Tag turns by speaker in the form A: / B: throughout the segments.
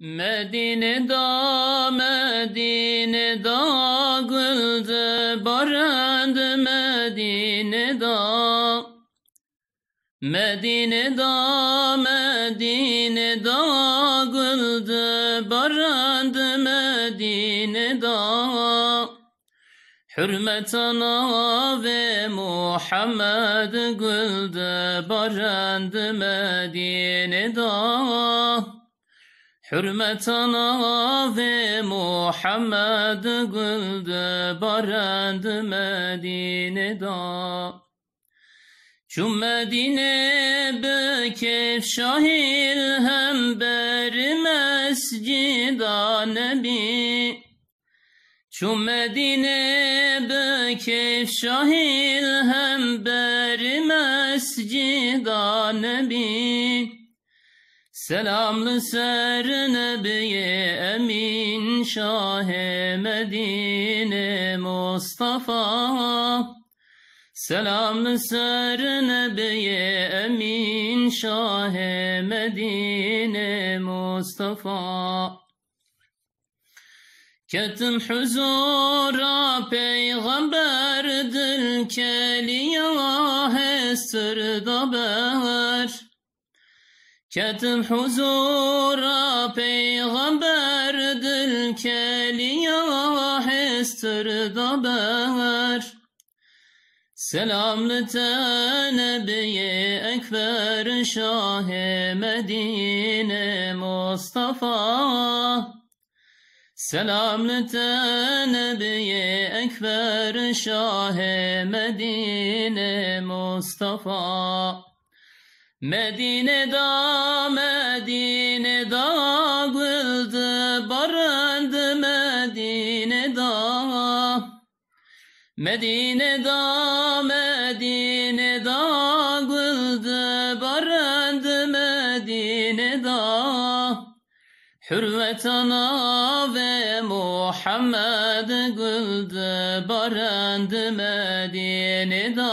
A: Medine'da güldü barand Medine'da güldü barand Medine'da Hürmet ana ve Muhammed güldü barand Medine'da Hürmet ana ve Muhammed güldü barand Medine'da Şu Medine bekef şahil hem beri mescida nebi Şu Medine bekef şahil hem beri mescida nebi Selamlı ser Nebiye Emin Şah-ı Medine Mustafa Selamlı ser Nebiye Emin Şah-ı Medine Mustafa Ketim huzura peygamber dil keliyah estir ber Ketim huzura peygamber dil keliyah estir ber Selamlı te Nebiye Ekber Şah-ı Medine Mustafa Selamlı te Nebiye Ekber Şah-ı Medine Mustafa Medine'da güldü barand Medine'da güldü barand Medine'da Hürmet ana ve Muhammed güldü barand Medine'da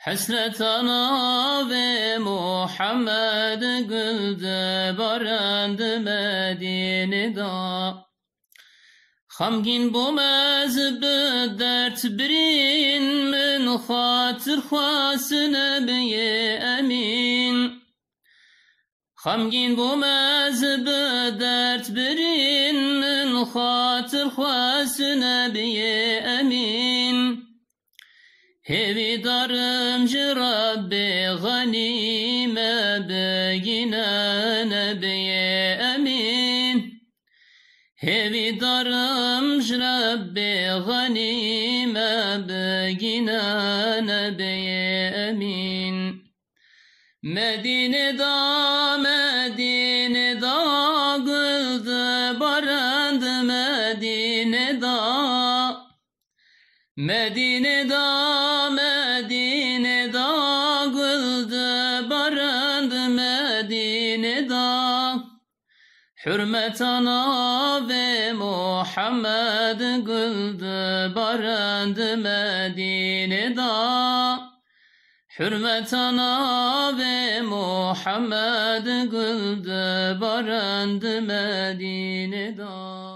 A: Hasret ana ve Muhammed güldü barand Medine'da Hamgin bu mezbe dert birin min hatır khas Nebiye Emin Hamgin bu mezbe dert birin min hatır khas Nebiye Emin Hevi darım Rabbi ganime begine Nebiye Emin Hevi darım Rabbi ganime begine Nebiye Emin Medine'da güldü barand Medine'da güldü barand Medine'da Hürmet ana ve Muhammed güldü barand Medine'da Hürmet ana ve Muhammed güldü barand Medine'da